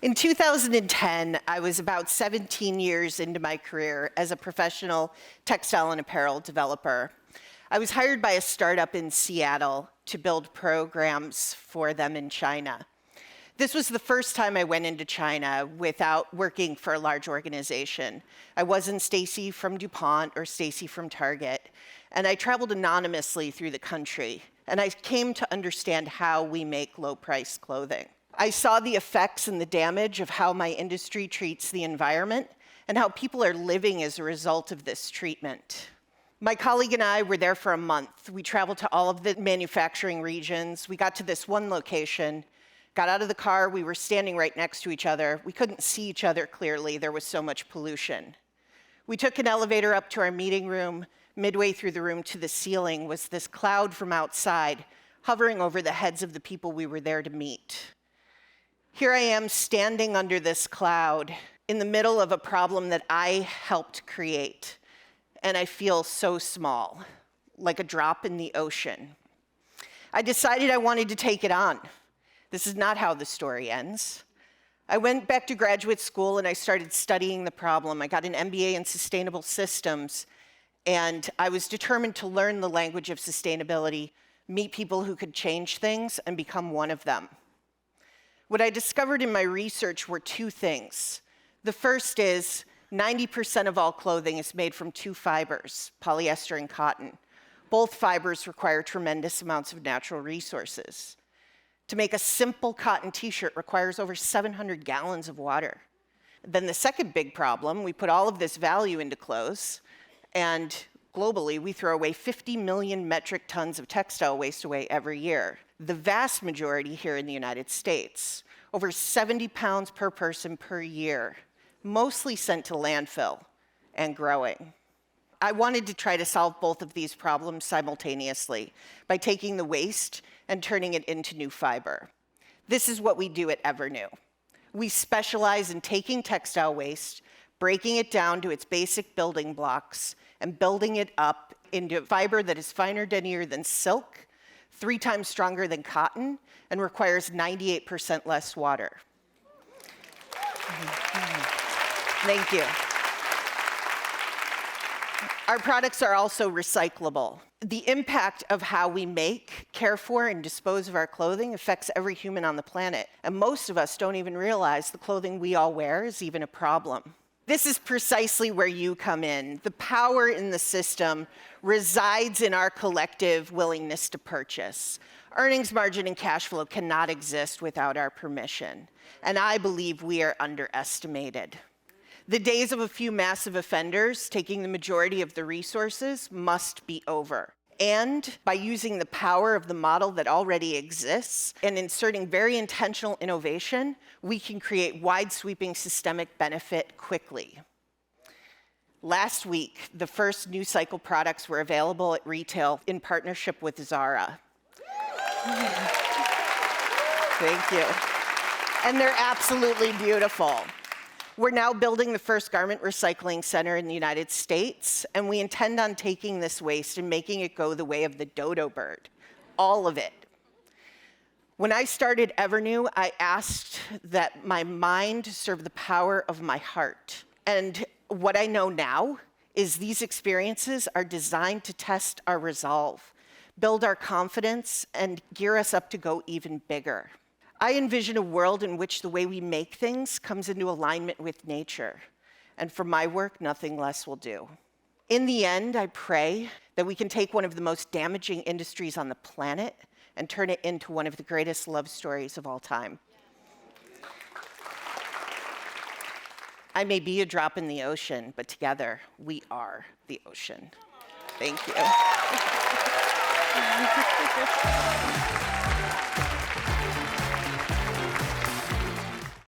In 2010, I was about 17 years into my career as a professional textile and apparel developer. I was hired by a startup in Seattle to build programs for them in China. This was the first time I went into China without working for a large organization. I wasn't Stacy from DuPont or Stacy from Target, and I traveled anonymously through the country, and I came to understand how we make low-price clothing. I saw the effects and the damage of how my industry treats the environment and how people are living as a result of this treatment. My colleague and I were there for a month. We traveled to all of the manufacturing regions. We got to this one location, got out of the car. We were standing right next to each other. We couldn't see each other clearly. There was so much pollution. We took an elevator up to our meeting room. Midway through the room to the ceiling was this cloud from outside hovering over the heads of the people we were there to meet. Here I am standing under this cloud in the middle of a problem that I helped create, and I feel so small, like a drop in the ocean. I decided I wanted to take it on. This is not how the story ends. I went back to graduate school and I started studying the problem. I got an MBA in sustainable systems, and I was determined to learn the language of sustainability, meet people who could change things, and become one of them. What I discovered in my research were two things. The first is 90% of all clothing is made from two fibers, polyester and cotton. Both fibers require tremendous amounts of natural resources. To make a simple cotton t-shirt requires over 700 gallons of water. Then the second big problem, we put all of this value into clothes, and globally, we throw away 50 million metric tons of textile waste away every year. The vast majority here in the United States, over 70 pounds per person per year, mostly sent to landfill and growing. I wanted to try to solve both of these problems simultaneously by taking the waste and turning it into new fiber. This is what we do at Evernew. We specialize in taking textile waste, breaking it down to its basic building blocks, and building it up into fiber that is finer denier than silk, 3 times stronger than cotton, and requires 98% less water. Thank you. Our products are also recyclable. The impact of how we make, care for, and dispose of our clothing affects every human on the planet, and most of us don't even realize the clothing we all wear is even a problem. This is precisely where you come in. The power in the system resides in our collective willingness to purchase. Earnings margin and cash flow cannot exist without our permission, and I believe we are underestimated. The days of a few massive offenders taking the majority of the resources must be over. And by using the power of the model that already exists and inserting very intentional innovation, we can create wide-sweeping systemic benefit quickly. Last week, the first new cycle products were available at retail in partnership with Zara. Thank you. And they're absolutely beautiful. We're now building the first garment recycling center in the United States, and we intend on taking this waste and making it go the way of the dodo bird, all of it. When I started Evernew, I asked that my mind serve the power of my heart. And what I know now is these experiences are designed to test our resolve, build our confidence, and gear us up to go even bigger. I envision a world in which the way we make things comes into alignment with nature. And for my work, nothing less will do. In the end, I pray that we can take one of the most damaging industries on the planet and turn it into one of the greatest love stories of all time. I may be a drop in the ocean, but together we are the ocean. Thank you.